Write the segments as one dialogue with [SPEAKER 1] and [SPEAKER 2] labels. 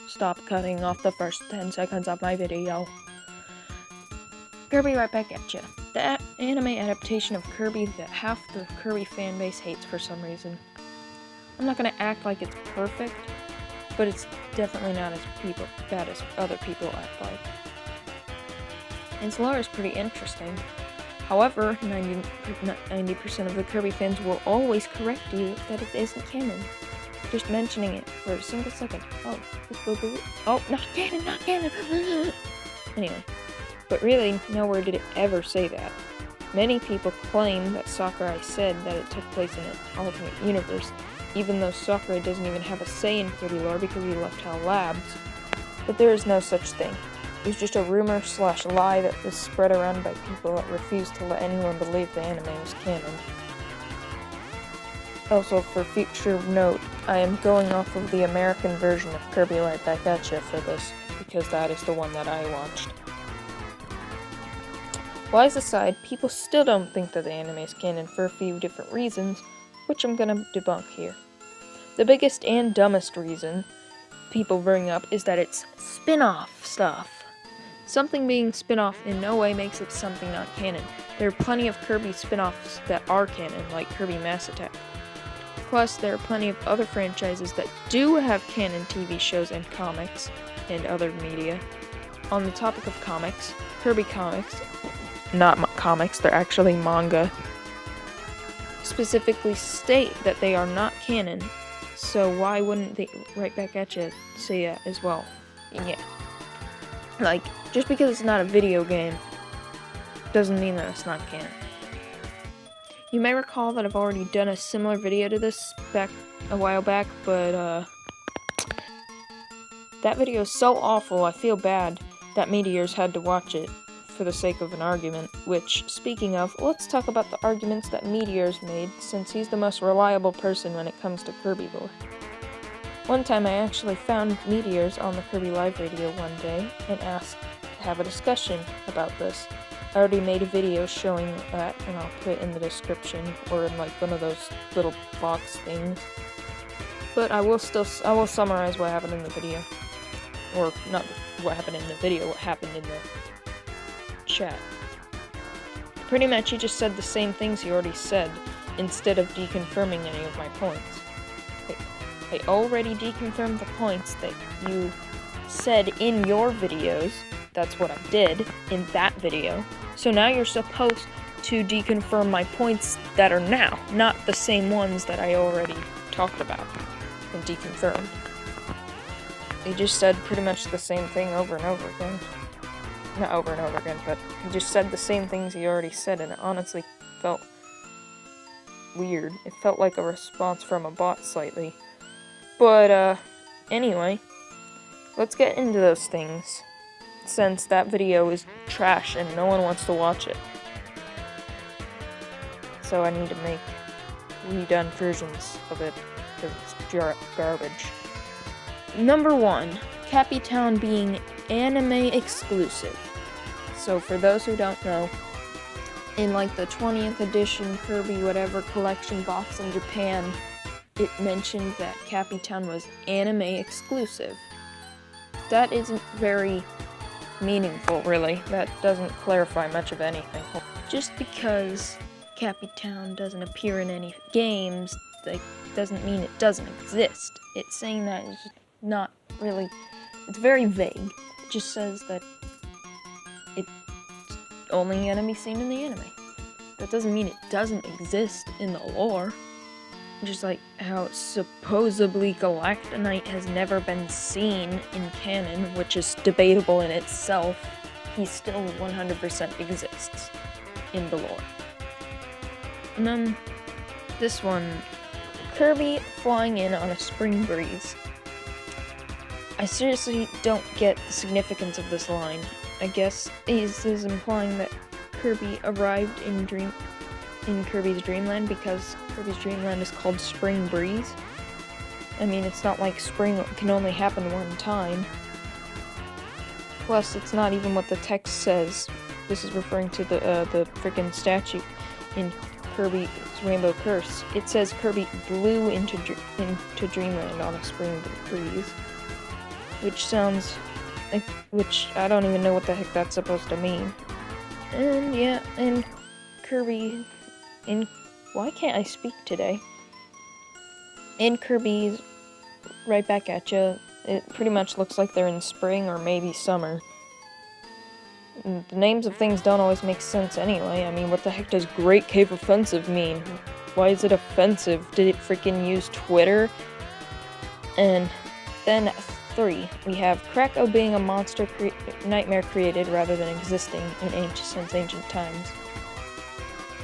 [SPEAKER 1] stop cutting off the first 10 seconds of my video. Kirby, right back at you. The anime adaptation of Kirby that half the Kirby fanbase hates for some reason. I'm not gonna act like it's perfect, but it's definitely not as bad as other people act like. Its lore is pretty interesting. However, 90% of the Kirby fans will always correct you that it isn't canon. Just mentioning it for a single second. Oh, this boo-boo. Oh, not canon, not canon! Anyway, but really, nowhere did it ever say that. Many people claim that Sakurai said that it took place in an alternate universe, even though Sakurai doesn't even have a say in Kirby lore because he left HAL Labs. But there is no such thing. It was just a rumor/lie that was spread around by people that refused to let anyone believe the anime was canon. Also, for future note, I am going off of the American version of Kirby Right Back At Ya for this, because that is the one that I watched. Lies aside, people still don't think that the anime is canon for a few different reasons, which I'm gonna debunk here. The biggest and dumbest reason people bring up is that it's spin-off stuff. Something being spin-off in no way makes it something not canon. There are plenty of Kirby spin-offs that are canon, like Kirby Mass Attack. Plus, there are plenty of other franchises that do have canon TV shows and comics, and other media. On the topic of comics, Kirby comics, not comics, they're actually manga, specifically state that they are not canon, so why wouldn't they Right Back At Ya say that as well? And yeah. Like, just because it's not a video game doesn't mean that it's not canon. You may recall that I've already done a similar video to this a while back, but that video is so awful I feel bad that Meteors had to watch it for the sake of an argument, which, speaking of, let's talk about the arguments that Meteors made, since he's the most reliable person when it comes to Kirby lore. One time I actually found Meteors on the Kirby Live Radio one day and asked to have a discussion about this. I already made a video showing that, and I'll put it in the description, or in like one of those little box things. But I will summarize what happened in the video. Or, not what happened in the video, what happened in the chat. Pretty much he just said the same things he already said, instead of deconfirming any of my points. I already deconfirmed the points that you said in your videos. That's what I did in that video. So now you're supposed to deconfirm my points that are now, not the same ones that I already talked about and deconfirmed. He just said pretty much the same thing over and over again. Not over and over again, but he just said the same things he already said, and it honestly felt weird. It felt like a response from a bot slightly. But, anyway, let's get into those things, since that video is trash and no one wants to watch it. So I need to make redone versions of it, because it's garbage. Number 1, Cappytown being anime exclusive. So for those who don't know, in like the 20th edition Kirby whatever collection box in Japan, it mentioned that Cappytown was anime exclusive. That isn't very meaningful, really. That doesn't clarify much of anything. Just because Cappytown doesn't appear in any games, like, doesn't mean it doesn't exist. It's saying that it's not really... It's very vague. It just says that it's only gonna be seen in the anime. That doesn't mean it doesn't exist in the lore. Just like how supposedly Galactonite has never been seen in canon, which is debatable in itself, he still 100% exists in the lore. And then, this one, Kirby flying in on a spring breeze. I seriously don't get the significance of this line. I guess this is implying that Kirby arrived in Kirby's Dreamland because Kirby's Dreamland is called Spring Breeze. I mean, it's not like spring can only happen one time. Plus, it's not even what the text says. This is referring to the frickin' statue in Kirby's Rainbow Curse. It says Kirby blew into Dreamland on a spring breeze. which sounds like, which I don't even know what the heck that's supposed to mean. And yeah, and Kirby, why can't I speak today? And Kirby's right back at you. It pretty much looks like they're in spring or maybe summer. And the names of things don't always make sense anyway. I mean, what the heck does Great Cave Offensive mean? Why is it offensive? Did it freaking use Twitter? And then 3, we have Krakow being a monster nightmare created rather than existing since ancient times.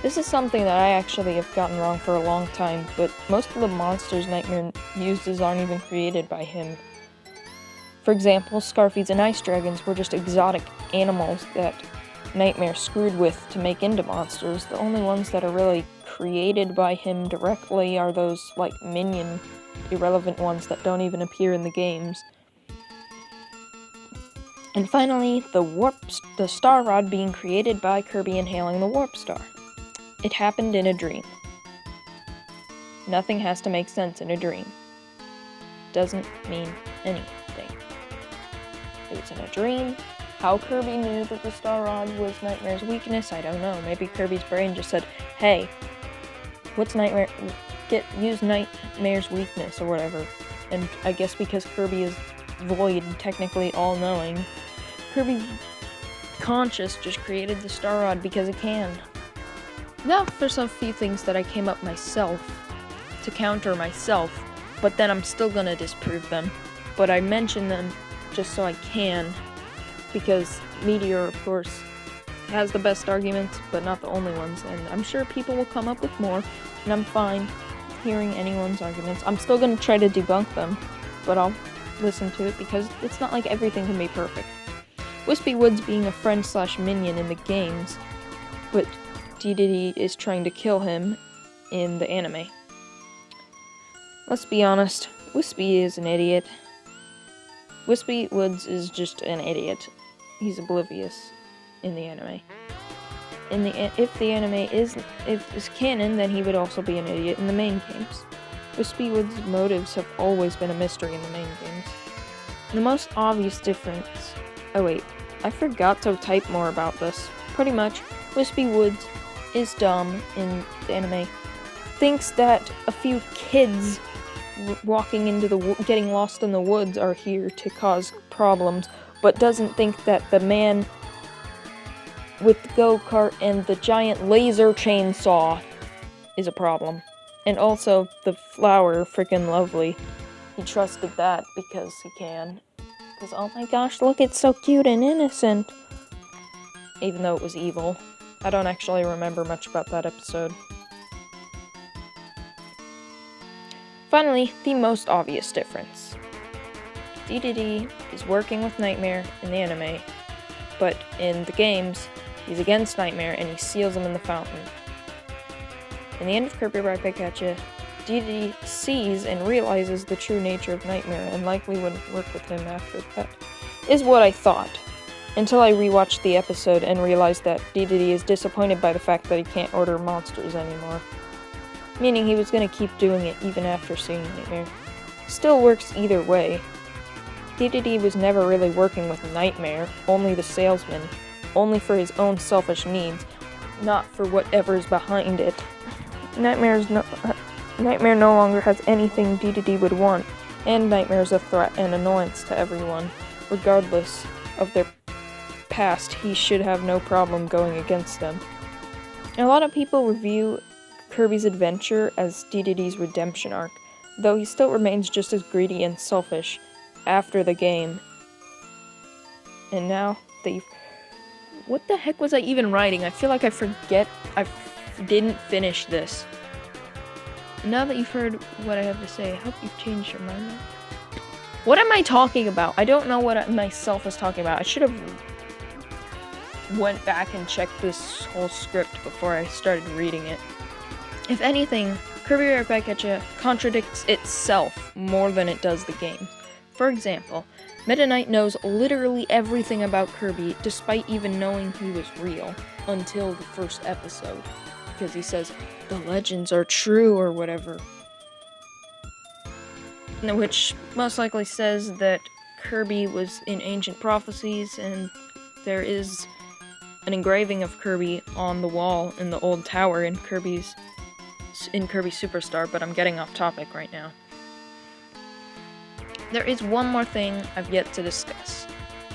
[SPEAKER 1] This is something that I actually have gotten wrong for a long time, but most of the monsters Nightmare uses aren't even created by him. For example, Scarfies and Ice Dragons were just exotic animals that Nightmare screwed with to make into monsters. The only ones that are really created by him directly are those, like, minion, irrelevant ones that don't even appear in the games. And finally, the Star Rod being created by Kirby inhaling the Warp Star. It happened in a dream. Nothing has to make sense in a dream. Doesn't mean anything. It was in a dream. How Kirby knew that the Star Rod was Nightmare's weakness, I don't know. Maybe Kirby's brain just said, hey, what's Nightmare? Use Nightmare's weakness or whatever. And I guess because Kirby is void, technically all-knowing, Kirby conscious just created the Star Rod because it can. Now for some few things that I came up myself to counter myself, but then I'm still gonna disprove them. But I mention them just so I can, because Meteor, of course, has the best arguments, but not the only ones, and I'm sure people will come up with more, and I'm fine hearing anyone's arguments. I'm still gonna try to debunk them, but I'll listen to it because it's not like everything can be perfect. Wispy Woods being a friend/minion in the games, but Dedede is trying to kill him in the anime. Let's be honest, Wispy is an idiot. Wispy Woods is just an idiot. He's oblivious in the anime. If the anime is canon, then he would also be an idiot in the main games. Wispy Woods' motives have always been a mystery in the main games. The most obvious difference... Oh wait, I forgot to type more about this. Pretty much, Wispy Woods is dumb in the anime. Thinks that a few kids walking into getting lost in the woods are here to cause problems, but doesn't think that the man with the go-kart and the giant laser chainsaw is a problem. And also, the flower, freaking lovely. He trusted that because he can. Because, oh my gosh, look, it's so cute and innocent. Even though it was evil. I don't actually remember much about that episode. Finally, the most obvious difference. Dedede is working with Nightmare in the anime, but in the games, he's against Nightmare and he seals him in the fountain. In the end of Kirby Right Back at Ya, Dedede sees and realizes the true nature of Nightmare and likely wouldn't work with him after that, is what I thought. Until I rewatched the episode and realized that Dedede is disappointed by the fact that he can't order monsters anymore. Meaning he was going to keep doing it even after seeing Nightmare. Still works either way. Dedede was never really working with Nightmare, only the salesman, only for his own selfish needs, not for whatever's behind it. Nightmare no longer has anything Dedede would want, and Nightmare is a threat and annoyance to everyone. Regardless of their past, he should have no problem going against them. A lot of people review Kirby's adventure as Dedede's redemption arc, though he still remains just as greedy and selfish after the game. And now, what the heck was I even writing? I feel like I didn't finish this. Now that you've heard what I have to say, I hope you've changed your mind now. What am I talking about? I don't know what I myself was talking about. I should have went back and checked this whole script before I started reading it. If anything, Kirby Right Back at Ya contradicts itself more than it does the game. For example, Meta Knight knows literally everything about Kirby despite even knowing he was real until the first episode. Because he says, the legends are true or whatever. Which most likely says that Kirby was in Ancient Prophecies, and there is an engraving of Kirby on the wall in the old tower in Kirby Superstar, but I'm getting off topic right now. There is one more thing I've yet to discuss.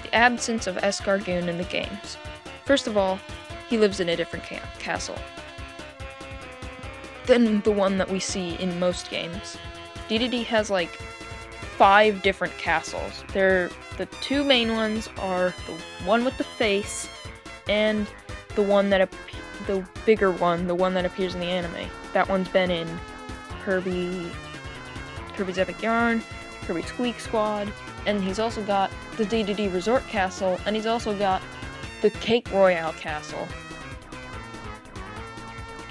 [SPEAKER 1] The absence of Escargoon in the games. First of all, he lives in a different castle than the one that we see in most games. Dedede has like 5 different castles. The 2 main ones are the one with the face and the one that the bigger one, the one that appears in the anime. That one's been in Kirby's Epic Yarn, Kirby Squeak Squad, and he's also got the Dedede Resort Castle, and he's also got the Cake Royale Castle.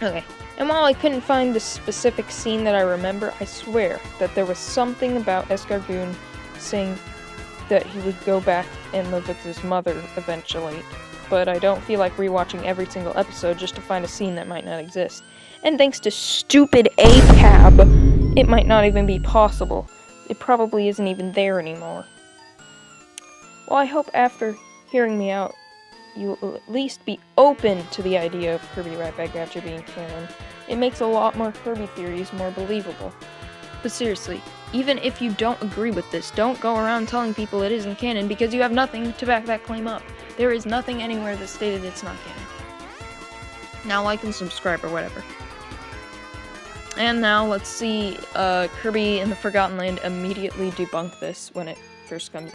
[SPEAKER 1] Okay, and while I couldn't find the specific scene that I remember, I swear that there was something about Escargoon saying that he would go back and live with his mother eventually, but I don't feel like rewatching every single episode just to find a scene that might not exist. And thanks to stupid ACAB, it might not even be possible. It probably isn't even there anymore. Well, I hope after hearing me out, you will at least be open to the idea of Kirby Right Back At You being canon. It makes a lot more Kirby theories more believable. But seriously, even if you don't agree with this, don't go around telling people it isn't canon because you have nothing to back that claim up. There is nothing anywhere that stated it's not canon. Now like and subscribe or whatever. And now let's see Kirby in the Forgotten Land immediately debunk this when it first comes